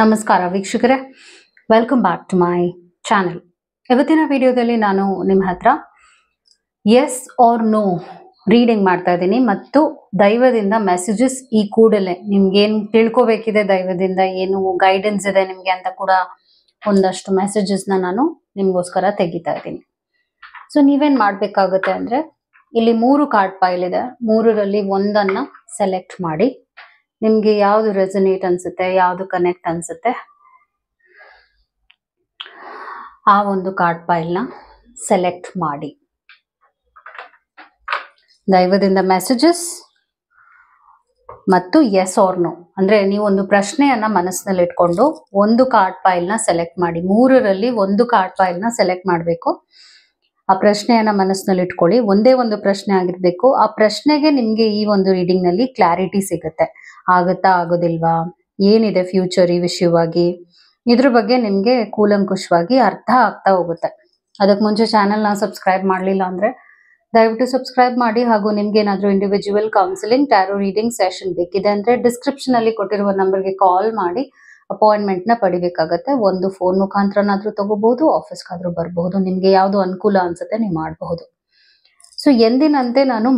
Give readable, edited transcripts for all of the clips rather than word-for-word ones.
ನಮಸ್ಕಾರ ವೀಕ್ಷಕರೇ, welcome back to my channel. ಇವತ್ತಿನ ವಿಡಿಯೋದಲ್ಲಿ ನಾನು ನಿಮ್ಮ ಹತ್ರ ಎಸ್ ಆರ್ ನೋ ರೀಡಿಂಗ್ ಮಾಡ್ತಾ ಇದ್ದೀನಿ ಮತ್ತು ದೈವದಿಂದ ಮೆಸೇಜಸ್ ಈ ಕೂಡಲೇ ನಿಮ್ಗೇನು ತಿಳ್ಕೊಬೇಕಿದೆ, ದೈವದಿಂದ ಏನು ಗೈಡೆನ್ಸ್ ಇದೆ ನಿಮ್ಗೆ ಅಂತ ಕೂಡ ಒಂದಷ್ಟು ಮೆಸೇಜಸ್ನ ನಾನು ನಿಮ್ಗೋಸ್ಕರ ತೆಗಿತಾ ಇದ್ದೀನಿ. ಸೊ ನೀವೇನ್ ಮಾಡ್ಬೇಕಾಗುತ್ತೆ ಅಂದ್ರೆ, ಇಲ್ಲಿ 3 ಕಾರ್ಡ್ ಪೈಲ್ ಇದೆ. 3ರಲ್ಲಿ ಒಂದನ್ನ ಸೆಲೆಕ್ಟ್ ಮಾಡಿ. ನಿಮ್ಗೆ ಯಾವ್ದು ರೆಸನೇಟ್ ಅನ್ಸುತ್ತೆ, ಯಾವ್ದು ಕನೆಕ್ಟ್ ಅನ್ಸುತ್ತೆ, ಆ ಒಂದು ಕಾರ್ಡ್ ಫೈಲ್ ನ ಸೆಲೆಕ್ಟ್ ಮಾಡಿ. ದೈವದಿಂದ ಮೆಸೇಜಸ್ ಮತ್ತು ಎಸ್ ಆರ್ ನೋ ಅಂದ್ರೆ ನೀವು ಒಂದು ಪ್ರಶ್ನೆಯನ್ನ ಮನಸ್ಸಿನಲ್ಲಿ ಇಟ್ಕೊಂಡು ಒಂದು ಕಾರ್ಡ್ ಫೈಲ್ ನ ಸೆಲೆಕ್ಟ್ ಮಾಡಿ. 3ರಲ್ಲಿ ಒಂದು ಕಾರ್ಡ್ ಫೈಲ್ ನ ಸೆಲೆಕ್ಟ್ ಮಾಡಬೇಕು. ಆ ಪ್ರಶ್ನೆಯನ್ನ ಮನಸ್ಸಿನಲ್ಲಿ ಇಟ್ಕೊಳ್ಳಿ. ಒಂದೇ ಒಂದು ಪ್ರಶ್ನೆ ಆಗಿರ್ಬೇಕು. ಆ ಪ್ರಶ್ನೆಗೆ ನಿಮ್ಗೆ ಈ ಒಂದು ರೀಡಿಂಗ್ ನಲ್ಲಿ ಕ್ಲಾರಿಟಿ ಸಿಗುತ್ತೆ. ಆಗುತ್ತಾ, ಆಗೋದಿಲ್ವಾ, ಏನಿದೆ ಫ್ಯೂಚರ್ ಈ ವಿಷಯವಾಗಿ, ಇದ್ರ ಬಗ್ಗೆ ನಿಮ್ಗೆ ಕೂಲಂಕುಷವಾಗಿ ಅರ್ಥ ಆಗ್ತಾ ಹೋಗುತ್ತೆ. ಅದಕ್ಕೆ ಮುಂಚೆ ಚಾನೆಲ್ ನ ಸಬ್ಸ್ಕ್ರೈಬ್ ಮಾಡಲಿಲ್ಲ ಅಂದ್ರೆ ದಯವಿಟ್ಟು ಸಬ್ಸ್ಕ್ರೈಬ್ ಮಾಡಿ. ಹಾಗೂ ನಿಮ್ಗೆ ಏನಾದ್ರೂ individual counselling tarot reading session ಬೇಕಿದೆ ಅಂದ್ರೆ ಡಿಸ್ಕ್ರಿಪ್ಷನ್ ಅಲ್ಲಿ ಕೊಟ್ಟಿರುವ ನಂಬರ್ಗೆ ಕಾಲ್ ಮಾಡಿ ಅಪಾಯಿಂಟ್ಮೆಂಟ್ ನ ಪಡಿಬೇಕಾಗತ್ತೆ. ಒಂದು ಫೋನ್ ಮುಖಾಂತರನಾದ್ರೂ ತಗೋಬಹುದು, ಆಫೀಸ್ಗಾದ್ರೂ ಬರಬಹುದು. ನಿಮ್ಗೆ ಯಾವ್ದು ಅನುಕೂಲ ಅನ್ಸುತ್ತೆ ನೀವು ಮಾಡಬಹುದು. ಸೊ ಎಂದಿನಂತೆ ನಾನು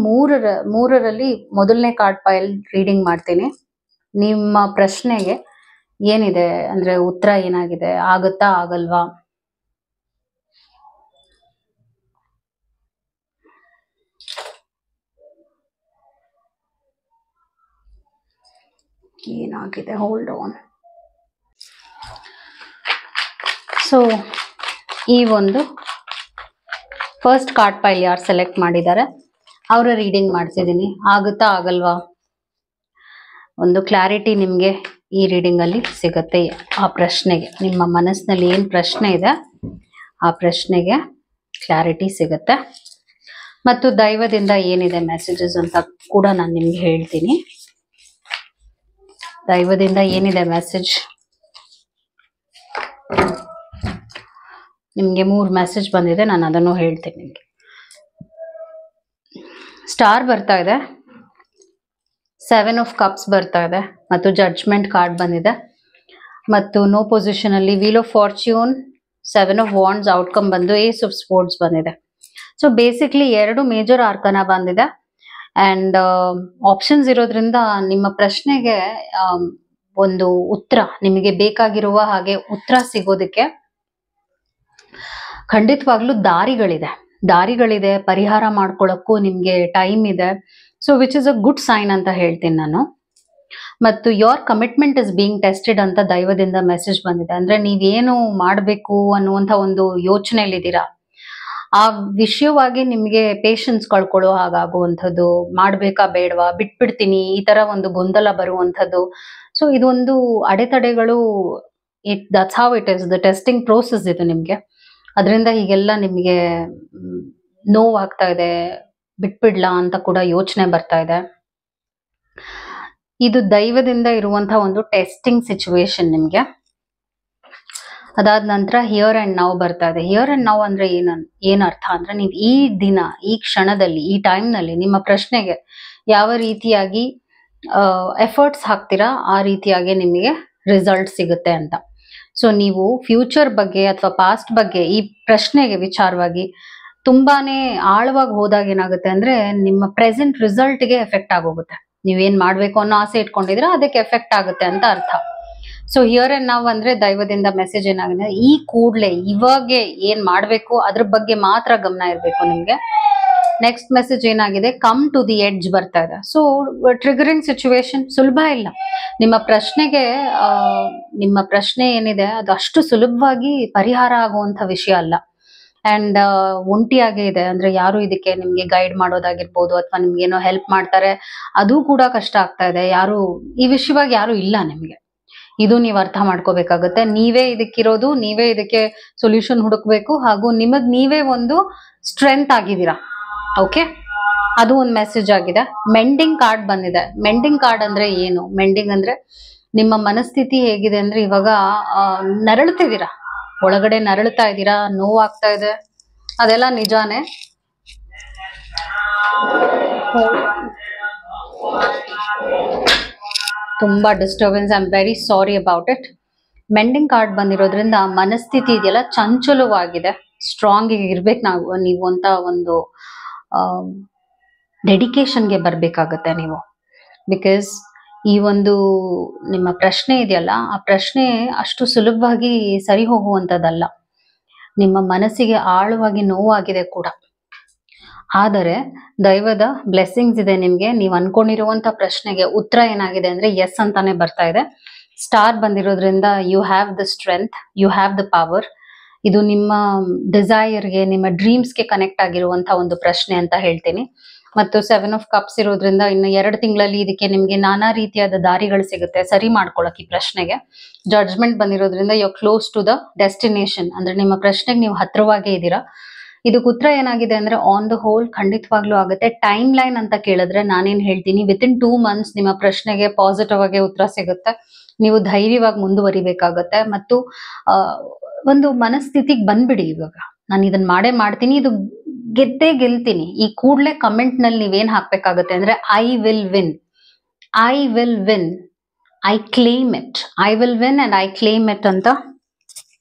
ಮೂರರಲ್ಲಿ ಮೊದಲನೇ ಕಾರ್ಡ್ ಫೈಲ್ ರೀಡಿಂಗ್ ಮಾಡ್ತೀನಿ. ನಿಮ್ಮ ಪ್ರಶ್ನೆಗೆ ಏನಿದೆ ಅಂದ್ರೆ ಉತ್ತರ ಏನಾಗಿದೆ, ಆಗುತ್ತಾ ಆಗಲ್ವಾ, ಏನಾಗಿದೆ, ಹೋಲ್ಡ್ ಆನ್. ಸೊ ಈ ಒಂದು ಫಸ್ಟ್ ಕಾರ್ಡ್ ಫೈಲ್ ಯಾರು ಸೆಲೆಕ್ಟ್ ಮಾಡಿದ್ದಾರೆ ಅವರ ರೀಡಿಂಗ್ ಮಾಡ್ತಿದ್ದೀನಿ. ಆಗುತ್ತಾ ಆಗಲ್ವಾ, ಒಂದು ಕ್ಲಾರಿಟಿ ನಿಮ್ಗೆ ಈ ರೀಡಿಂಗ್ ಅಲ್ಲಿ ಸಿಗುತ್ತೆ. ಆ ಪ್ರಶ್ನೆಗೆ, ನಿಮ್ಮ ಮನಸ್ಸಿನಲ್ಲಿ ಏನ್ ಪ್ರಶ್ನೆ ಇದೆ ಆ ಪ್ರಶ್ನೆಗೆ ಕ್ಲಾರಿಟಿ ಸಿಗುತ್ತೆ. ಮತ್ತು ದೈವದಿಂದ ಏನಿದೆ ಮೆಸೇಜಸ್ ಅಂತ ಕೂಡ ನಾನು ನಿಮ್ಗೆ ಹೇಳ್ತೀನಿ. ದೈವದಿಂದ ಏನಿದೆ ಮೆಸೇಜ್, ನಿಮ್ಗೆ 3 ಮೆಸೇಜ್ ಬಂದಿದೆ, ನಾನು ಅದನ್ನು ಹೇಳ್ತೀನಿ ನಿಮ್ಗೆ. ಸ್ಟಾರ್ ಬರ್ತಾ ಇದೆ, 7 ಆಫ್ ಕಪ್ಸ್ ಬರ್ತಾ ಇದೆ ಮತ್ತು ಜಡ್ಜ್ಮೆಂಟ್ ಕಾರ್ಡ್ ಬಂದಿದೆ. ಮತ್ತು ನೋ ಪೊಸಿಷನ್ ಅಲ್ಲಿ wheel of fortune, 7 of wands, outcome ಬಂದು ಏಸ್ ಆಫ್ ಸ್ಪೋರ್ಟ್ಸ್ ಬಂದಿದೆ. ಸೊ ಬೇಸಿಕ್ಲಿ 2 ಮೇಜರ್ ಆರ್ಕನ ಬಂದಿದೆ. ಅಂಡ್ ಆಪ್ಷನ್ಸ್ ಇರೋದ್ರಿಂದ ನಿಮ್ಮ ಪ್ರಶ್ನೆಗೆ ಒಂದು ಉತ್ತರ, ನಿಮಗೆ ಬೇಕಾಗಿರುವ ಹಾಗೆ ಉತ್ತರ ಸಿಗೋದಕ್ಕೆ ಖಂಡಿತವಾಗ್ಲೂ ದಾರಿಗಳಿದೆ. ಪರಿಹಾರ ಮಾಡ್ಕೊಳ್ಳೋಕ್ಕೂ ನಿಮ್ಗೆ ಟೈಮ್ ಇದೆ. So which is a good sign ಅಂತ ಹೇಳ್ತೀನಿ ನಾನು. ಮತ್ತು your commitment is being tested ಅಂತ ದೈವದಿಂದ ಮೆಸೇಜ್ ಬಂದಿದೆ. ಅಂದ್ರೆ ನೀವೇನು ಮಾಡಬೇಕು ಅನ್ನುವಂಥ ಒಂದು ಯೋಚನೆಯಲ್ಲಿದ್ದೀರಾ, ಆ ವಿಷಯವಾಗಿ ನಿಮ್ಗೆ ಪೇಷನ್ಸ್ ಕಳ್ಕೊಳ್ಳೋ ಹಾಗಾಗುವಂಥದ್ದು, ಮಾಡ್ಬೇಕಾ ಬೇಡವಾ, ಬಿಟ್ಬಿಡ್ತೀನಿ, ಈ ತರ ಒಂದು ಗೊಂದಲ ಬರುವಂಥದ್ದು. ಸೊ ಇದೊಂದು ಅಡೆತಡೆಗಳು, that's how it is, the testing process ಇದು ನಿಮ್ಗೆ. ಅದರಿಂದ ಹೀಗೆಲ್ಲ ನಿಮ್ಗೆ ನೋವಾಗ್ತಾ ಇದೆ, ಬಿಟ್ಬಿಡ್ಲಾ ಅಂತ ಕೂಡ ಯೋಚನೆ ಬರ್ತಾ ಇದೆ. ಇದು ದೈವದಿಂದ ಇರುವಂತಹ ಒಂದು ಟೆಸ್ಟಿಂಗ್ ಸಿಚುವೇಶನ್ ನಿಮ್ಗೆ. ಅದಾದ ನಂತರ ಹಿಯರ್ ಅಂಡ್ ನೌ ಬರ್ತಾ ಇದೆ. ಹಿಯರ್ ಅಂಡ್ ನೌ ಅಂದ್ರೆ ಏನ್ ಅರ್ಥ ಅಂದ್ರೆ, ನೀವು ಈ ದಿನ, ಈ ಕ್ಷಣದಲ್ಲಿ, ಈ ಟೈಮ್ ನಲ್ಲಿ ನಿಮ್ಮ ಪ್ರಶ್ನೆಗೆ ಯಾವ ರೀತಿಯಾಗಿ ಎಫರ್ಟ್ಸ್ ಹಾಕ್ತೀರಾ ಆ ರೀತಿಯಾಗಿ ನಿಮಗೆ ರಿಸಲ್ಟ್ ಸಿಗುತ್ತೆ ಅಂತ. ಸೊ ನೀವು ಫ್ಯೂಚರ್ ಬಗ್ಗೆ ಅಥವಾ ಪಾಸ್ಟ್ ಬಗ್ಗೆ ಈ ಪ್ರಶ್ನೆಗೆ ವಿಚಾರವಾಗಿ ತುಂಬಾನೇ ಆಳವಾಗಿ ಹೋದಾಗ ಏನಾಗುತ್ತೆ ಅಂದ್ರೆ, ನಿಮ್ಮ ಪ್ರೆಸೆಂಟ್ ರಿಸಲ್ಟ್ಗೆ ಎಫೆಕ್ಟ್ ಆಗೋಗುತ್ತೆ. ನೀವೇನ್ ಮಾಡ್ಬೇಕು ಅನ್ನೋ ಆಸೆ ಇಟ್ಕೊಂಡಿದ್ರೆ ಅದಕ್ಕೆ ಎಫೆಕ್ಟ್ ಆಗುತ್ತೆ ಅಂತ ಅರ್ಥ. ಸೊ ಹಿಯರ್ ಅಂಡ್ ನೌ ಅಂದ್ರೆ ದೈವದಿಂದ ಮೆಸೇಜ್ ಏನಾಗಿದೆ, ಈ ಕೂಡ್ಲೆ ಇವಾಗ ಏನ್ ಮಾಡ್ಬೇಕು ಅದ್ರ ಬಗ್ಗೆ ಮಾತ್ರ ಗಮನ ಇರ್ಬೇಕು ನಿಮ್ಗೆ. ನೆಕ್ಸ್ಟ್ ಮೆಸೇಜ್ ಏನಾಗಿದೆ, ಕಮ್ ಟು ದಿ ಎಡ್ಜ್ ಬರ್ತಾ ಇದೆ. ಸೊ ಟ್ರಿಗರಿಂಗ್ ಸಿಚುವೇಶನ್ ಸುಲಭ ಇಲ್ಲ. ನಿಮ್ಮ ಪ್ರಶ್ನೆ ಏನಿದೆ ಅದು ಅಷ್ಟು ಸುಲಭವಾಗಿ ಪರಿಹಾರ ಆಗುವಂತ ವಿಷಯ ಅಲ್ಲ. ಅಂಡ್ ಒಂಟಿಯಾಗೇ ಇದೆ ಅಂದ್ರೆ, ಯಾರು ಇದಕ್ಕೆ ನಿಮ್ಗೆ ಗೈಡ್ ಮಾಡೋದಾಗಿರ್ಬೋದು ಅಥವಾ ನಿಮ್ಗೆ ಏನೋ ಹೆಲ್ಪ್ ಮಾಡ್ತಾರೆ ಅದು ಕೂಡ ಕಷ್ಟ ಆಗ್ತಾ ಇದೆ. ಈ ವಿಷಯವಾಗಿ ಯಾರು ಇಲ್ಲ ನಿಮ್ಗೆ. ಇದು ನೀವು ಅರ್ಥ ಮಾಡ್ಕೋಬೇಕಾಗುತ್ತೆ. ನೀವೇ ಇದಕ್ಕಿರೋದು, ನೀವೇ ಇದಕ್ಕೆ ಸೊಲ್ಯೂಷನ್ ಹುಡುಕ್ಬೇಕು. ಹಾಗೂ ನಿಮಗ್ ನೀವೇ ಒಂದು ಸ್ಟ್ರೆಂತ್ ಆಗಿದ್ದೀರಾ. ಓಕೆ, ಅದು ಒಂದು ಮೆಸೇಜ್ ಆಗಿದೆ. ಮೆಂಡಿಂಗ್ ಕಾರ್ಡ್ ಬಂದಿದೆ. ಮೆಂಡಿಂಗ್ ಕಾರ್ಡ್ ಅಂದ್ರೆ ಏನು? ಮೆಂಡಿಂಗ್ ಅಂದ್ರೆ ನಿಮ್ಮ ಮನಸ್ಥಿತಿ ಹೇಗಿದೆ ಅಂದ್ರೆ, ಇವಾಗ ನರಳ್ತಿದ್ದೀರಾ, ಒಳಗಡೆ ನರಳ್ತಾ ಇದ್ದೀರಾ, ನೋವಾಗ್ತಾ ಇದೆ, ಅದೆಲ್ಲ ನಿಜಾನೇ. ತುಂಬಾ disturbance, I am very sorry about it. Mending card ಬಂದಿರೋದ್ರಿಂದ ಮನಸ್ಥಿತಿ ಇದೆಯಲ್ಲ ಚಂಚಲವಾಗಿದೆ. ಸ್ಟ್ರಾಂಗ್ ಇರ್ಬೇಕು ನೀವು ಅಂತ ಒಂದು ಡೆಡಿಕೇಶನ್ಗೆ ಬರ್ಬೇಕಾಗತ್ತೆ ನೀವು. ಬಿಕಾಸ್ ಈ ಒಂದು ನಿಮ್ಮ ಪ್ರಶ್ನೆ ಇದೆಯಲ್ಲ, ಆ ಪ್ರಶ್ನೆ ಅಷ್ಟು ಸುಲಭವಾಗಿ ಸರಿ ಹೋಗುವಂಥದ್ದಲ್ಲ. ನಿಮ್ಮ ಮನಸ್ಸಿಗೆ ಆಳವಾಗಿ ನೋವಾಗಿದೆ ಕೂಡ. ಆದರೆ ದೈವದ ಬ್ಲೆಸ್ಸಿಂಗ್ಸ್ ಇದೆ ನಿಮ್ಗೆ. ನೀವು ಅನ್ಕೊಂಡಿರುವಂತ ಪ್ರಶ್ನೆಗೆ ಉತ್ತರ ಏನಾಗಿದೆ ಅಂದ್ರೆ ಎಸ್ ಅಂತಾನೆ ಬರ್ತಾ ಇದೆ. ಸ್ಟಾರ್ ಬಂದಿರೋದ್ರಿಂದ you have the strength, you have the power. ಇದು ನಿಮ್ಮ ಡಿಸೈರ್ಗೆ, ನಿಮ್ಮ ಡ್ರೀಮ್ಸ್ಗೆ ಕನೆಕ್ಟ್ ಆಗಿರುವಂತ ಒಂದು ಪ್ರಶ್ನೆ ಅಂತ ಹೇಳ್ತೀನಿ. ಮತ್ತು 7 ಆಫ್ ಕಪ್ಸ್ ಇರೋದ್ರಿಂದ ಇನ್ನು 2 ತಿಂಗಳಲ್ಲಿ ಇದಕ್ಕೆ ನಿಮ್ಗೆ ನಾನಾ ರೀತಿಯಾದ ದಾರಿಗಳು ಸಿಗುತ್ತೆ ಸರಿ ಮಾಡ್ಕೊಳಕ್ ಈ ಪ್ರಶ್ನೆಗೆ. ಜಡ್ಜ್ಮೆಂಟ್ ಬಂದಿರೋದ್ರಿಂದ you close to the destination, ಅಂದ್ರೆ ನಿಮ್ಮ ಪ್ರಶ್ನೆಗೆ ನೀವು ಹತ್ರವಾಗೇ ಇದ್ದೀರಾ. ಇದಕ್ಕೆ ಉತ್ತರ ಏನಾಗಿದೆ ಅಂದ್ರೆ ಆನ್ ದ ಹೋಲ್ ಖಂಡಿತವಾಗ್ಲೂ ಆಗುತ್ತೆ. ಟೈಮ್ ಲೈನ್ ಅಂತ ಕೇಳಿದ್ರೆ ನಾನೇನ್ ಹೇಳ್ತೀನಿ, ವಿತಿನ್ 2 months ನಿಮ್ಮ ಪ್ರಶ್ನೆಗೆ ಪಾಸಿಟಿವ್ ಆಗಿ ಉತ್ತರ ಸಿಗುತ್ತೆ. ನೀವು ಧೈರ್ಯವಾಗಿ ಮುಂದುವರಿಬೇಕಾಗತ್ತೆ. ಮತ್ತು ಒಂದು ಮನಸ್ಥಿತಿಗೆ ಬಂದ್ಬಿಡಿ. ಇವಾಗ ನಾನು ಇದನ್ನ ಮಾಡೇ ಮಾಡ್ತೀನಿ, ಇದು ಗೆದ್ದೇ ಗೆಲ್ತೀನಿ. ಈ ಕೂಡಲೇ ಕಮೆಂಟ್ ನಲ್ಲಿ ನೀವೇನ್ ಹಾಕ್ಬೇಕಾಗತ್ತೆ ಅಂದ್ರೆ I will win, I will win, I claim it, I will win and I claim it ಅಂತ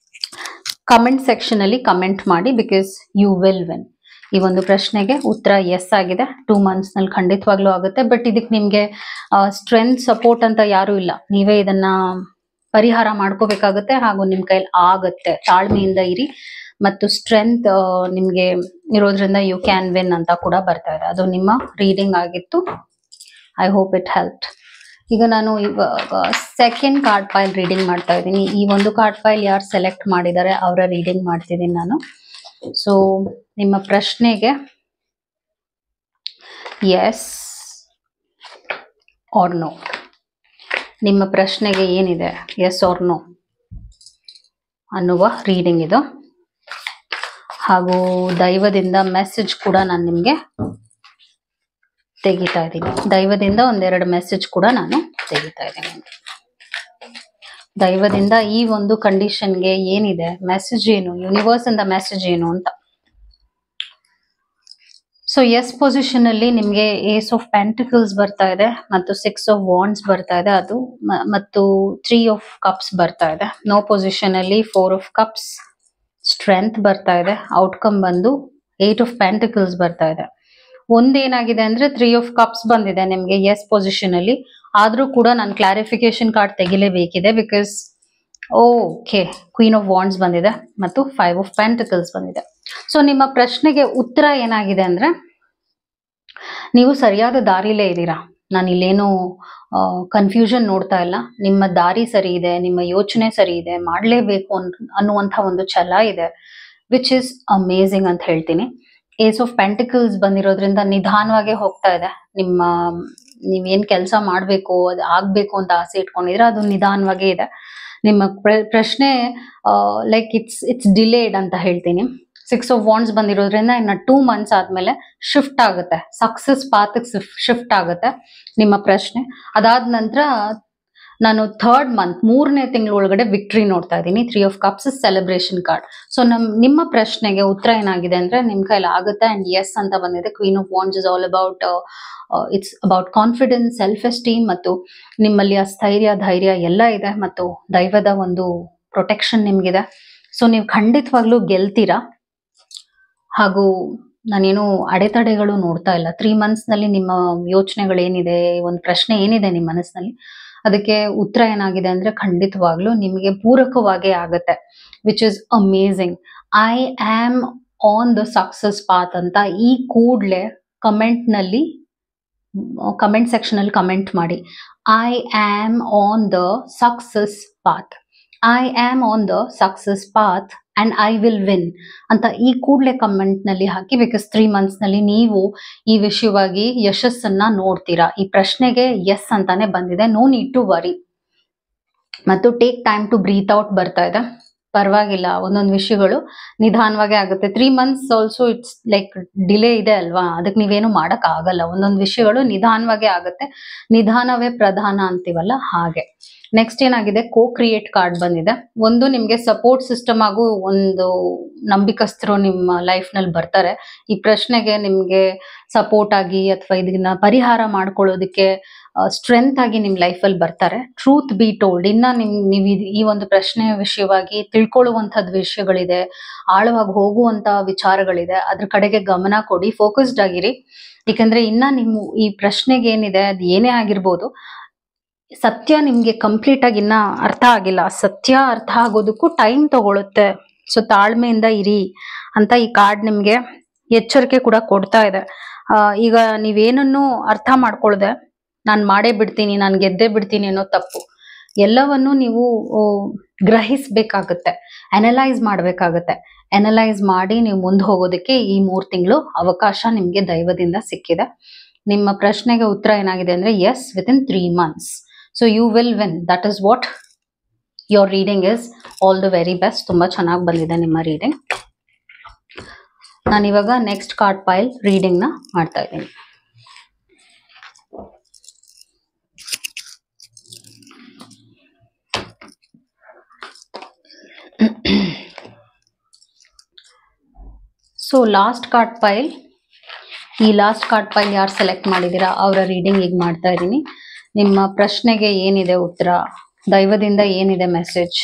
ಕಮೆಂಟ್ ಸೆಕ್ಷನ್ ಅಲ್ಲಿ ಕಮೆಂಟ್ ಮಾಡಿ. Because you will win. ಈ ಒಂದು ಪ್ರಶ್ನೆಗೆ ಉತ್ತರ ಎಸ್ ಆಗಿದೆ. 2 months ನಲ್ಲಿ ಖಂಡಿತವಾಗ್ಲೂ ಆಗುತ್ತೆ. ಬಟ್ ಇದಕ್ಕೆ ನಿಮ್ಗೆ ಸ್ಟ್ರೆಂತ್ ಸಪೋರ್ಟ್ ಅಂತ ಯಾರು ಇಲ್ಲ. ನೀವೇ ಇದನ್ನ ಪರಿಹಾರ ಮಾಡ್ಕೋಬೇಕಾಗುತ್ತೆ. ಹಾಗೂ ನಿಮ್ ಕೈಲಿ ಆಗತ್ತೆ. ತಾಳ್ಮೆಯಿಂದ ಇರಿ. ಮತ್ತು ಸ್ಟ್ರೆಂತ್ ನಿಮ್ಗೆ ಇರೋದ್ರಿಂದ ಯು ಕ್ಯಾನ್ ವಿನ್ ಅಂತ ಕೂಡ ಬರ್ತಾ ಇದೆ. ಅದು ನಿಮ್ಮ ರೀಡಿಂಗ್ ಆಗಿತ್ತು. I hope it help. ಈಗ ನಾನು ಇವಾಗ ಸೆಕೆಂಡ್ ಕಾರ್ಡ್ ಫೈಲ್ ರೀಡಿಂಗ್ ಮಾಡ್ತಾ ಇದ್ದೀನಿ. ಈ ಒಂದು ಕಾರ್ಡ್ ಫೈಲ್ ಯಾರು ಸೆಲೆಕ್ಟ್ ಮಾಡಿದ್ದಾರೆ ಅವರ ರೀಡಿಂಗ್ ಮಾಡ್ತಿದ್ದೀನಿ ನಾನು. ಸೊ ನಿಮ್ಮ ಪ್ರಶ್ನೆಗೆ ಎಸ್ ಆರ್ ನೋ, ನಿಮ್ಮ ಪ್ರಶ್ನೆಗೆ ಏನಿದೆ ಎಸ್ ಆರ್ ನೋ ಅನ್ನುವ ರೀಡಿಂಗ್ ಇದು. ಹಾಗೂ ದೈವದಿಂದ ಮೆಸೇಜ್ ಕೂಡ ನಾನು ನಿಮ್ಗೆ ತೆಗಿತಾ ಇದ್ದೀನಿ. ದೈವದಿಂದ 1-2 ಮೆಸೇಜ್ ಕೂಡ ನಾನು ತೆಗಿತಾ ಇದ್ದೀನಿ. ದೈವದಿಂದ ಈ ಒಂದು ಕಂಡೀಷನ್ಗೆ ಏನಿದೆ ಮೆಸೇಜ್, ಏನು ಯೂನಿವರ್ಸ್ ಇಂದ ಮೆಸೇಜ್ ಏನು ಅಂತ. ಸೊ ಎಸ್ ಪೊಸಿಷನ್ ಅಲ್ಲಿ ನಿಮ್ಗೆ ಏಸ್ ಆಫ್ ಪೆಂಟಿಕಲ್ಸ್ ಬರ್ತಾ ಇದೆ ಮತ್ತು 6 ಆಫ್ ವಾಂಡ್ಸ್ ಬರ್ತಾ ಇದೆ. ಅದು ಮತ್ತು 3 ಆಫ್ ಕಪ್ಸ್ ಬರ್ತಾ ಇದೆ. ನೋ ಪೊಸಿಷನ್ ಅಲ್ಲಿ 4 ಆಫ್ ಕಪ್ಸ್, ಸ್ಟ್ರೆಂತ್ ಬರ್ತಾ ಇದೆ. ಔಟ್ಕಮ್ ಬಂದು 8 ಆಫ್ ಪೆಂಟಿಕಲ್ಸ್ ಬರ್ತಾ ಇದೆ. ಒಂದೇನಾಗಿದೆ ಅಂದ್ರೆ 3 ಆಫ್ ಕಪ್ಸ್ ಬಂದಿದೆ ನಿಮ್ಗೆ ಎಸ್ ಪೊಸಿಷನ್ ಅಲ್ಲಿ. ಆದ್ರೂ ಕೂಡ ನಾನು ಕ್ಲಾರಿಫಿಕೇಶನ್ ಕಾರ್ಡ್ ತೆಗಿಲೇಬೇಕಿದೆ. Because okay, queen of wands ಬಂದಿದೆ ಮತ್ತು 5 ಆಫ್ ಪೆಂಟಿಕಲ್ಸ್ ಬಂದಿದೆ. ಸೊ ನಿಮ್ಮ ಪ್ರಶ್ನೆಗೆ ಉತ್ತರ ಏನಾಗಿದೆ ಅಂದ್ರೆ ನೀವು ಸರಿಯಾದ ದಾರಿಲೇ ಇದ್ದೀರಾ. ನಾನು ಇಲ್ಲೇನು ಕನ್ಫ್ಯೂಷನ್ ನೋಡ್ತಾ ಇಲ್ಲ. ನಿಮ್ಮ ದಾರಿ ಸರಿ ಇದೆ, ನಿಮ್ಮ ಯೋಚನೆ ಸರಿ ಇದೆ, ಮಾಡಲೇಬೇಕು ಅನ್ನುವಂಥ ಒಂದು ಛಲ ಇದೆ, ವಿಚ್ ಇಸ್ ಅಮೇಝಿಂಗ್ ಅಂತ ಹೇಳ್ತೀನಿ. ಏಸ್ ಆಫ್ ಪೆಂಟಿಕಲ್ಸ್ ಬಂದಿರೋದ್ರಿಂದ ನಿಧಾನವಾಗೇ ಹೋಗ್ತಾ ಇದೆ. ನೀವೇನ್ ಕೆಲಸ ಮಾಡಬೇಕು, ಅದು ಆಗ್ಬೇಕು ಅಂತ ಆಸೆ ಇಟ್ಕೊಂಡಿದ್ರೆ ಅದು ನಿಧಾನವಾಗೇ ಇದೆ. ನಿಮ್ಮ ಪ್ರಶ್ನೆ ಲೈಕ್ ಇಟ್ಸ್ ಡಿಲೇಡ್ ಅಂತ ಹೇಳ್ತೀನಿ. 6 ಆಫ್ ವಾಂಡ್ಸ್ ಬಂದಿರೋದ್ರಿಂದ ಇನ್ನು 2 months ಆದ್ಮೇಲೆ ಶಿಫ್ಟ್ ಆಗುತ್ತೆ, ಸಕ್ಸಸ್ ಪಾತ್ ಶಿಫ್ಟ್ ಆಗುತ್ತೆ ನಿಮ್ಮ ಪ್ರಶ್ನೆ. ಅದಾದ ನಂತರ ನಾನು 3rd month 3ನೇ ತಿಂಗಳೊಳಗಡೆ ವಿಕ್ಟ್ರಿ ನೋಡ್ತಾ ಇದ್ದೀನಿ. 3 of cups celebration card. So ನಿಮ್ಮ ಪ್ರಶ್ನೆಗೆ ಉತ್ತರ ಏನಾಗಿದೆ ಅಂದ್ರೆ ನಿಮ್ ಕೈಲಿ ಆಗುತ್ತೆ ಅಂಡ್ ಎಸ್ ಅಂತ ಬಂದಿದೆ. Queen of wands is all about it's about confidence, self esteem ಮತ್ತು ನಿಮ್ಮಲ್ಲಿ ಆ ಸ್ಥೈರ್ಯ, ಧೈರ್ಯ ಎಲ್ಲ ಇದೆ ಮತ್ತು ದೈವದ ಒಂದು ಪ್ರೊಟೆಕ್ಷನ್ ನಿಮ್ಗಿದೆ. ಸೊ ನೀವು ಖಂಡಿತವಾಗ್ಲೂ ಗೆಲ್ತೀರಾ. ಹಾಗೂ ನಾನೇನು ಅಡೆತಡೆಗಳು ನೋಡ್ತಾ ಇಲ್ಲ. 3 months ನಲ್ಲಿ ನಿಮ್ಮ ಯೋಚನೆಗಳೇನಿದೆ, ಒಂದು ಪ್ರಶ್ನೆ ಏನಿದೆ ನಿಮ್ಮ ಮನಸ್ಸಿನಲ್ಲಿ, ಅದಕ್ಕೆ ಉತ್ತರ ಏನಾಗಿದೆ ಅಂದ್ರೆ ಖಂಡಿತವಾಗ್ಲೂ ನಿಮಗೆ ಪೂರಕವಾಗೇ ಆಗತ್ತೆ, which is amazing. I am on the success path ಅಂತ ಈ ಕೂಡ್ಲೆ ಕಮೆಂಟ್ ಸೆಕ್ಷನ್ ಅಲ್ಲಿ ಕಮೆಂಟ್ ಮಾಡಿ. I am on the success path, I am on the success path and I will win ಅಂತ ಈ ಕೂಡಲೇ ಕಮೆಂಟ್ ನಲ್ಲಿ ಹಾಕಿ. ಬಿಕಾಸ್ 3 months ನಲ್ಲಿ ನೀವು ಈ ವಿಷಯವಾಗಿ ಯಶಸ್ಸನ್ನ ನೋಡ್ತೀರಾ. ಈ ಪ್ರಶ್ನೆಗೆ ಎಸ್ ಅಂತಾನೆ ಬಂದಿದೆ. No need to worry. ಮತ್ತು take time to breathe out ಬರ್ತಾ ಇದೆ. ಪರವಾಗಿಲ್ಲ, ಒಂದೊಂದು ವಿಷಯಗಳು ನಿಧಾನವಾಗೇ ಆಗುತ್ತೆ. 3 months also it's like delay ಇದೆ ಅಲ್ವಾ, ಅದಕ್ಕೆ ನೀವೇನು ಮಾಡಕ್ ಆಗಲ್ಲ. ಒಂದೊಂದು ವಿಷಯಗಳು ನಿಧಾನವಾಗೇ ಆಗುತ್ತೆ. ನಿಧಾನವೇ ಪ್ರಧಾನ ಅಂತೀವಲ್ಲ ಹಾಗೆ. ನೆಕ್ಸ್ಟ್ ಏನಾಗಿದೆ, ಕೋ ಕ್ರಿಯೇಟ್ ಕಾರ್ಡ್ ಬಂದಿದೆ. ಒಂದು ನಿಮ್ಗೆ ಸಪೋರ್ಟ್ ಸಿಸ್ಟಮ್ ಆಗು ಒಂದು ನಂಬಿಕಸ್ಥರು ನಿಮ್ಮ ಲೈಫ್ ನಲ್ಲಿ ಬರ್ತಾರೆ. ಈ ಪ್ರಶ್ನೆಗೆ ನಿಮ್ಗೆ ಸಪೋರ್ಟ್ ಆಗಿ ಅಥವಾ ಇದನ್ನ ಪರಿಹಾರ ಮಾಡ್ಕೊಳ್ಳೋದಕ್ಕೆ ಸ್ಟ್ರೆಂತ್ ಆಗಿ ನಿಮ್ ಲೈಫಲ್ಲಿ ಬರ್ತಾರೆ. ಟ್ರೂತ್ ಬಿ ಟೋಲ್ಡ್, ಇನ್ನ ನೀವು ಈ ಒಂದು ಪ್ರಶ್ನೆಯ ವಿಷಯವಾಗಿ ತಿಳ್ಕೊಳ್ಳುವಂತದ್ ವಿಷಯಗಳಿದೆ, ಆಳವಾಗಿ ಹೋಗುವಂತ ವಿಚಾರಗಳಿದೆ, ಅದ್ರ ಕಡೆಗೆ ಗಮನ ಕೊಡಿ, ಫೋಕಸ್ಡ್ ಆಗಿರಿ. ಯಾಕಂದ್ರೆ ಇನ್ನ ನೀವು ಈ ಪ್ರಶ್ನೆಗೆ ಏನಿದೆ ಅದು ಏನೇ ಆಗಿರ್ಬೋದು, ಸತ್ಯ ನಿಮ್ಗೆ ಕಂಪ್ಲೀಟ್ ಆಗಿ ಇನ್ನ ಅರ್ಥ ಆಗಿಲ್ಲ. ಸತ್ಯ ಅರ್ಥ ಆಗೋದಕ್ಕೂ ಟೈಮ್ ತಗೊಳುತ್ತೆ. ಸೊ ತಾಳ್ಮೆಯಿಂದ ಇರಿ ಅಂತ ಈ ಕಾರ್ಡ್ ನಿಮ್ಗೆ ಎಚ್ಚರಿಕೆ ಕೂಡ ಕೊಡ್ತಾ ಇದೆ. ಈಗ ನೀವೇನನ್ನು ಅರ್ಥ ಮಾಡ್ಕೊಳ್ದೆ ನಾನ್ ಮಾಡೇ ಬಿಡ್ತೀನಿ, ನಾನ್ ಗೆದ್ದೇ ಬಿಡ್ತೀನಿ ಅನ್ನೋ ತಪ್ಪು. ಎಲ್ಲವನ್ನು ನೀವು ಗ್ರಹಿಸ್ಬೇಕಾಗತ್ತೆ, ಅನಲೈಸ್ ಮಾಡ್ಬೇಕಾಗತ್ತೆ. ಅನಲೈಸ್ ಮಾಡಿ ನೀವು ಮುಂದೆ ಹೋಗೋದಕ್ಕೆ ಈ 3 ತಿಂಗಳು ಅವಕಾಶ ನಿಮ್ಗೆ ದೈವದಿಂದ ಸಿಕ್ಕಿದೆ. ನಿಮ್ಮ ಪ್ರಶ್ನೆಗೆ ಉತ್ತರ ಏನಾಗಿದೆ ಅಂದ್ರೆ yes, within 3 months. So you will win. That is what your reading is. All the very best. ತುಂಬಾ ಚೆನ್ನಾಗಿ ಬಂದಿದೆ ನಿಮ್ಮ ರೀಡಿಂಗ್. ನಾನಿವಾಗ ನೆಕ್ಸ್ಟ್ ಕಾರ್ಡ್ ಪೈಲ್ ರೀಡಿಂಗ್ ನ ಮಾಡ್ತಾ ಇದ್ದೀನಿ. ಸೊ ಲಾಸ್ಟ್ ಕಾರ್ಡ್ ಪೈಲ್, ಈ ಲಾಸ್ಟ್ ಕಾರ್ಡ್ ಪೈಲ್ ಯಾರು ಸೆಲೆಕ್ಟ್ ಮಾಡಿದ್ದೀರಾ ಅವರ ರೀಡಿಂಗ್ ಈಗ ಮಾಡ್ತಾ ಇದ್ದೀನಿ. ನಿಮ್ಮ ಪ್ರಶ್ನೆಗೆ ಏನಿದೆ ಉತ್ತರ, ದೈವದಿಂದ ಏನಿದೆ ಮೆಸೇಜ್,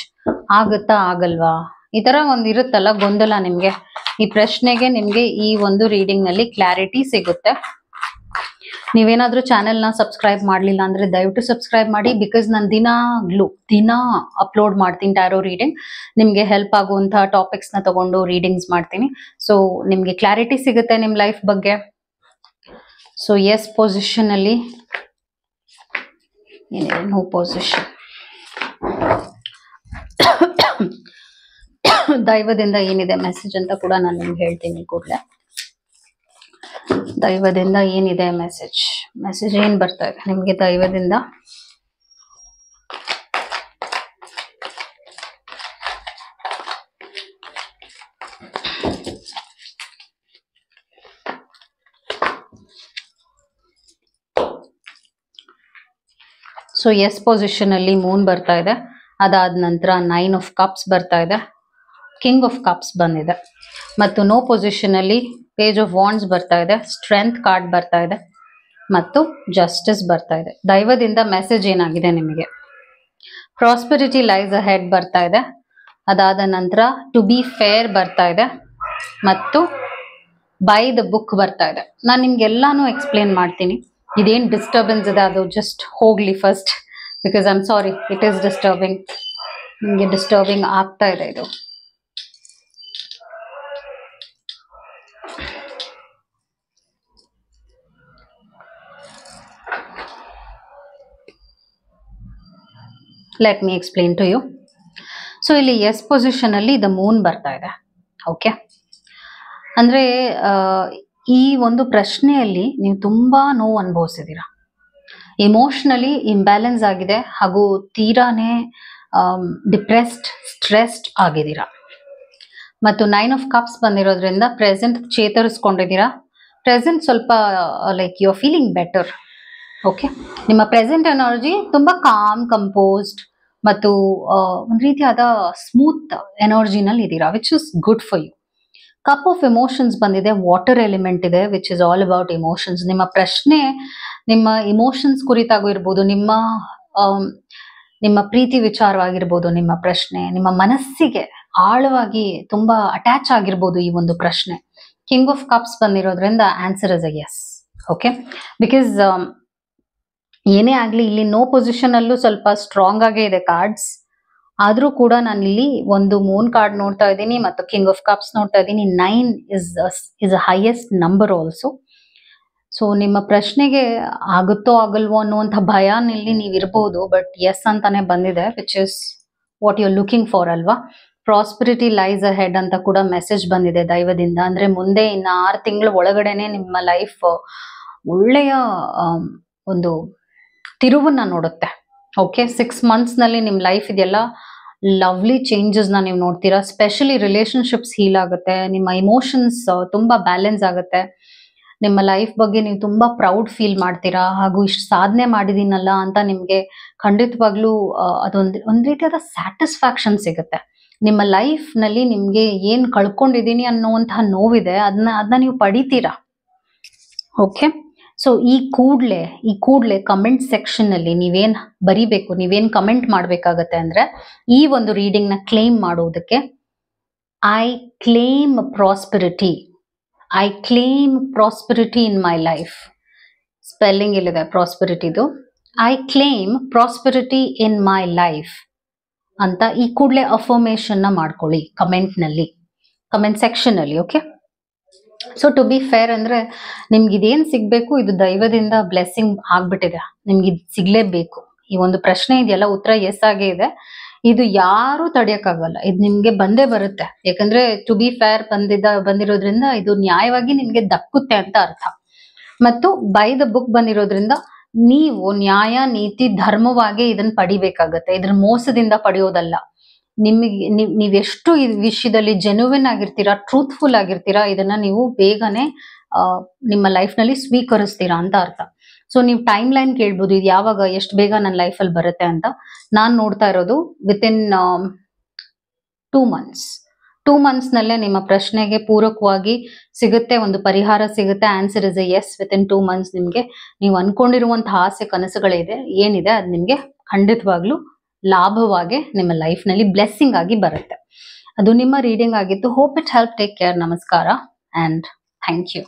ಆಗುತ್ತಾ ಆಗಲ್ವಾ, ಈ ತರ ಒಂದು ಇರುತ್ತಲ್ಲ ಗೊಂದಲ ನಿಮ್ಗೆ. ಈ ಪ್ರಶ್ನೆಗೆ ನಿಮ್ಗೆ ಈ ಒಂದು ರೀಡಿಂಗ್ ನಲ್ಲಿ ಕ್ಲಾರಿಟಿ ಸಿಗುತ್ತೆ. ನೀವೇನಾದ್ರೂ ಚಾನೆಲ್ ನ ಸಬ್ಸ್ಕ್ರೈಬ್ ಮಾಡ್ಲಿಲ್ಲ ಅಂದ್ರೆ ದಯವಿಟ್ಟು ಸಬ್ಸ್ಕ್ರೈಬ್ ಮಾಡಿ. ಬಿಕಾಸ್ ನಾನು ದಿನ ಅಪ್ಲೋಡ್ ಮಾಡ್ತೀನಿ ಟ್ಯಾರೋ ರೀಡಿಂಗ್. ನಿಮ್ಗೆ ಹೆಲ್ಪ್ ಆಗುವಂತಹ ಟಾಪಿಕ್ಸ್ ನ ತಗೊಂಡು ರೀಡಿಂಗ್ಸ್ ಮಾಡ್ತೀನಿ. ಸೊ ನಿಮ್ಗೆ ಕ್ಲಾರಿಟಿ ಸಿಗುತ್ತೆ ನಿಮ್ ಲೈಫ್ ಬಗ್ಗೆ. ಸೊ ಎಸ್ ಪೊಸಿಷನ್ ಅಲ್ಲಿ ಏನಿದೆ, ನೋ ಪೊಸಿಷನ್. ದೈವದಿಂದ ಏನಿದೆ ಮೆಸೇಜ್ ಅಂತ ಕೂಡ ನಾನು ನಿಮ್ಗೆ ಹೇಳ್ತೀನಿ ಕೂಡಲೇ. ದೈವದಿಂದ ಏನಿದೆ ಮೆಸೇಜ್ ಏನ್ ಬರ್ತಾ ಇದೆ ನಿಮ್ಗೆ ದೈವದಿಂದ? ಸೊ ಎಸ್ ಪೊಸಿಷನ್ ಅಲ್ಲಿ ಮೂನ್ ಬರ್ತಾ ಇದೆ. ಅದಾದ ನಂತರ 9 of Cups ಬರ್ತಾ ಇದೆ, ಕಿಂಗ್ ಆಫ್ ಕಪ್ಸ್ ಬಂದಿದೆ, ಮತ್ತು ನೋ ಪೊಸಿಷನ್ ಅಲ್ಲಿ ಪೇಜ್ ಆಫ್ ವಾಂಡ್ಸ್ ಬರ್ತಾ ಇದೆ, ಸ್ಟ್ರೆಂತ್ ಕಾರ್ಡ್ ಬರ್ತಾ ಇದೆ ಮತ್ತು ಜಸ್ಟಿಸ್ ಬರ್ತಾ ಇದೆ. ದೈವದಿಂದ ಮೆಸೇಜ್ ಏನಾಗಿದೆ ನಿಮಗೆ? ಪ್ರಾಸ್ಪೆರಿಟಿ ಲೈಸ್ ಅಹೆಡ್ ಬರ್ತಾ ಇದೆ. ಅದಾದ ನಂತರ ಟು ಬಿ ಫೇರ್ ಬರ್ತಾ ಇದೆ ಮತ್ತು ಬೈ ದ ಬುಕ್ ಬರ್ತಾ ಇದೆ. ನಾನು ನಿಮ್ಗೆಲ್ಲಾನು ಎಕ್ಸ್ಪ್ಲೇನ್ ಮಾಡ್ತೀನಿ. ಇದೇನ್ ಡಿಸ್ಟರ್ಬೆನ್ಸ್ ಇದೆ ಅದು ಜಸ್ಟ್ ಹೋಗ್ಲಿ first, because I am sorry, it is disturbing. ನಿಮ್ಗೆ ಡಿಸ್ಟರ್ಬಿಂಗ್ ಆಗ್ತಾ ಇದೆ ಇದು. Let me explain to you. So ಇಲ್ಲಿ ಎಸ್ ಪೊಸಿಷನ್ ಅಲ್ಲಿ ದ ಮೂನ್ ಬರ್ತಾ ಇದೆ. ಓಕೆ, ಅಂದ್ರೆ ಈ ಒಂದು ಪ್ರಶ್ನೆಯಲ್ಲಿ ನೀವು ತುಂಬಾ ನೋವು ಅನುಭವಿಸಿದ್ದೀರಾ, ಇಮೋಷನಲಿ ಇಂಬ್ಯಾಲೆನ್ಸ್ ಆಗಿದೆ ಹಾಗೂ ತೀರಾನೇ ಡಿಪ್ರೆಸ್ಡ್, ಸ್ಟ್ರೆಸ್ಡ್ ಆಗಿದ್ದೀರಾ. ಮತ್ತು 9 of Cups ಬಂದಿರೋದ್ರಿಂದ ಪ್ರೆಸೆಂಟ್ ಚೇತರಿಸ್ಕೊಂಡಿದ್ದೀರಾ. ಪ್ರೆಸೆಂಟ್ ಸ್ವಲ್ಪ like you are feeling better. Okay, ನಿಮ್ಮ ಪ್ರೆಸೆಂಟ್ ಎನರ್ಜಿ ತುಂಬಾ ಕಾಮ್, ಕಂಪೋಸ್ಡ್ ಮತ್ತು ಒಂದು ರೀತಿಯಾದ ಸ್ಮೂತ್ ಎನರ್ಜಿನಲ್ಲಿ ಇದ್ದೀರಾ, which is good for you. Cup of emotions ಬಂದಿದೆ, ವಾಟರ್ ಎಲಿಮೆಂಟ್ ಇದೆ, which is all about emotions. ನಿಮ್ಮ ಪ್ರಶ್ನೆ ನಿಮ್ಮ ಇಮೋಷನ್ಸ್ ಕುರಿತಾಗೂ ಇರ್ಬೋದು, ನಿಮ್ಮ ಪ್ರೀತಿ ವಿಚಾರವಾಗಿರ್ಬೋದು, ನಿಮ್ಮ ಪ್ರಶ್ನೆ ನಿಮ್ಮ ಮನಸ್ಸಿಗೆ ಆಳವಾಗಿ ತುಂಬಾ ಅಟ್ಯಾಚ್ ಆಗಿರ್ಬೋದು ಈ ಒಂದು ಪ್ರಶ್ನೆ. ಕಿಂಗ್ ಆಫ್ ಕಪ್ಸ್ ಬಂದಿರೋದ್ರಿಂದ answer is a yes. Okay, because ಏನೇ ಆಗ್ಲಿ ಇಲ್ಲಿ ನೋ ಪೊಸಿಷನ್ ಅಲ್ಲೂ ಸ್ವಲ್ಪ ಸ್ಟ್ರಾಂಗ್ ಆಗೇ ಇದೆ ಕಾರ್ಡ್ಸ್. ಆದ್ರೂ ಕೂಡ ನಾನು ಇಲ್ಲಿ ಒಂದು ಮೂನ್ ಕಾರ್ಡ್ ನೋಡ್ತಾ ಇದ್ದೀನಿ ಮತ್ತು ಕಿಂಗ್ ಆಫ್ ಕಪ್ಸ್ ನೋಡ್ತಾ ಇದ್ದೀನಿ. 9 is a highest number also. So ನಿಮ್ಮ ಪ್ರಶ್ನೆಗೆ ಆಗುತ್ತೋ ಆಗಲ್ವೋ ಅನ್ನುವಂಥ ಭಯನಲ್ಲಿ ನೀವು ಇರ್ಬೋದು, ಬಟ್ ಎಸ್ ಅಂತಾನೆ ಬಂದಿದೆ, which is what you are looking for ಅಲ್ವಾ. ಪ್ರಾಸ್ಪೆರಿಟಿ ಲೈಸ್ ಅಹೆಡ್ ಅಂತ ಕೂಡ ಮೆಸೇಜ್ ಬಂದಿದೆ ದೈವದಿಂದ. ಅಂದ್ರೆ ಮುಂದೆ ಇನ್ನು 6 ತಿಂಗಳ ಒಳಗಡೆನೆ ನಿಮ್ಮ ಲೈಫ್ ಒಳ್ಳೆಯ ಒಂದು ತಿರುವನ್ನ ನೋಡುತ್ತೆ. ಓಕೆ, 6 months ನಲ್ಲಿ ನಿಮ್ಮ ಲೈಫ್ ಇದೆಲ್ಲ ಲವ್ಲಿ ಚೇಂಜಸ್ ನ ನೀವು ನೋಡ್ತೀರಾ. ಸ್ಪೆಷಲಿ ರಿಲೇಶನ್ಶಿಪ್ಸ್ ಹೀಲ್ ಆಗುತ್ತೆ, ನಿಮ್ಮ ಇಮೋಷನ್ಸ್ ತುಂಬಾ ಬ್ಯಾಲೆನ್ಸ್ ಆಗುತ್ತೆ, ನಿಮ್ಮ ಲೈಫ್ ಬಗ್ಗೆ ನೀವು ತುಂಬಾ ಪ್ರೌಡ್ ಫೀಲ್ ಮಾಡ್ತೀರಾ, ಹಾಗೂ ಇಷ್ಟು ಸಾಧನೆ ಮಾಡಿದೀನಲ್ಲ ಅಂತ ನಿಮ್ಗೆ ಖಂಡಿತವಾಗ್ಲೂ ಒಂದ್ ರೀತಿಯಾದ ಸ್ಯಾಟಿಸ್ಫ್ಯಾಕ್ಷನ್ ಸಿಗುತ್ತೆ. ನಿಮ್ಮ ಲೈಫ್ ನಲ್ಲಿ ನಿಮ್ಗೆ ಏನ್ ಕಳ್ಕೊಂಡಿದೀನಿ ಅನ್ನುವಂತಹ ನೋವಿದೆ, ಅದನ್ನ ನೀವು ಪಡಿತೀರಾ. ಓಕೆ, ಸೊ ಈ ಕೂಡ್ಲೆ ಕಮೆಂಟ್ ಸೆಕ್ಷನ್ ಅಲ್ಲಿ ನೀವೇನ್ ಬರಿಬೇಕು, ನೀವೇನ್ ಕಮೆಂಟ್ ಮಾಡ್ಬೇಕಾಗತ್ತೆ ಅಂದ್ರೆ, ಈ ಒಂದು ರೀಡಿಂಗ್ ನ ಕ್ಲೇಮ್ ಮಾಡುವುದಕ್ಕೆ I claim prosperity, I claim prosperity in my life. Spelling ಇಲ್ಲಿದೆ ಪ್ರಾಸ್ಪೆರಿಟಿದು. I claim prosperity in my life ಅಂತ ಈ ಕೂಡಲೇ ಅಫರ್ಮೇಶನ್ ನ ಮಾಡ್ಕೊಳ್ಳಿ ಕಮೆಂಟ್ ಸೆಕ್ಷನ್ ಅಲ್ಲಿ. Okay, so to be fair ಅಂದ್ರೆ ನಿಮ್ಗೆ ಇದೇನ್ ಸಿಗ್ಬೇಕು, ಇದು ದೈವದಿಂದ ಬ್ಲೆಸ್ಸಿಂಗ್ ಆಗ್ಬಿಟ್ಟಿದೆ, ನಿಮ್ಗೆ ಇದು ಸಿಗ್ಲೇಬೇಕು. ಈ ಒಂದು ಪ್ರಶ್ನೆ ಇದೆಯಲ್ಲ, ಉತ್ತರ ಎಸ್ ಆಗೇ ಇದೆ. ಇದು ಯಾರು ತಡೆಯಕ್ಕಾಗಲ್ಲ, ಇದು ನಿಮ್ಗೆ ಬಂದೇ ಬರುತ್ತೆ. ಯಾಕಂದ್ರೆ ಟು ಬಿ ಫೇರ್ ಬಂದಿರೋದ್ರಿಂದ ಇದು ನ್ಯಾಯವಾಗಿ ನಿಮ್ಗೆ ದಕ್ಕುತ್ತೆ ಅಂತ ಅರ್ಥ. ಮತ್ತು ಬೈ ದ ಬುಕ್ ಬಂದಿರೋದ್ರಿಂದ ನೀವು ನ್ಯಾಯ ನೀತಿ ಧರ್ಮವಾಗಿ ಇದನ್ನ ಪಡಿಬೇಕಾಗತ್ತೆ. ಇದ್ರ ಮೋಸದಿಂದ ಪಡೆಯೋದಲ್ಲ. ನಿಮಗೆ ನೀವೆಷ್ಟು ಈ ವಿಷಯದಲ್ಲಿ ಜೆನ್ಯುವಿನ್ ಆಗಿರ್ತೀರಾ, ಟ್ರೂತ್ಫುಲ್ ಆಗಿರ್ತೀರಾ, ಇದನ್ನ ನೀವು ಬೇಗನೆ ನಿಮ್ಮ ಲೈಫ್ ನಲ್ಲಿ ಸ್ವೀಕರಿಸ್ತೀರಾ ಅಂತ ಅರ್ಥ. ಸೊ ನೀವು ಟೈಮ್ ಲೈನ್ ಕೇಳ್ಬೋದು, ಇದು ಯಾವಾಗ ಎಷ್ಟು ಬೇಗ ನನ್ನ ಲೈಫಲ್ಲಿ ಬರುತ್ತೆ ಅಂತ. ನಾನ್ ನೋಡ್ತಾ ಇರೋದು ವಿತಿನ್ 2 months. 2 months ನಲ್ಲೇ ನಿಮ್ಮ ಪ್ರಶ್ನೆಗೆ ಪೂರಕವಾಗಿ ಸಿಗುತ್ತೆ, ಒಂದು ಪರಿಹಾರ ಸಿಗುತ್ತೆ. Answer is a yes. Within 2 months ನಿಮ್ಗೆ ನೀವು ಅನ್ಕೊಂಡಿರುವಂತಹ ಆಸೆ ಕನಸುಗಳಿದೆ ಏನಿದೆ ಅದು ನಿಮ್ಗೆ ಖಂಡಿತವಾಗ್ಲೂ ಲಾಭವಾಗಿ ನಿಮ್ಮ ಲೈಫ್ ನಲ್ಲಿ ಬ್ಲೆಸ್ಸಿಂಗ್ ಆಗಿ ಬರುತ್ತೆ. ಅದು ನಿಮ್ಮ ರೀಡಿಂಗ್ ಆಗಿತ್ತು. Hope it help. Take care. ನಮಸ್ಕಾರ ಅಂಡ್ ಥ್ಯಾಂಕ್ ಯು.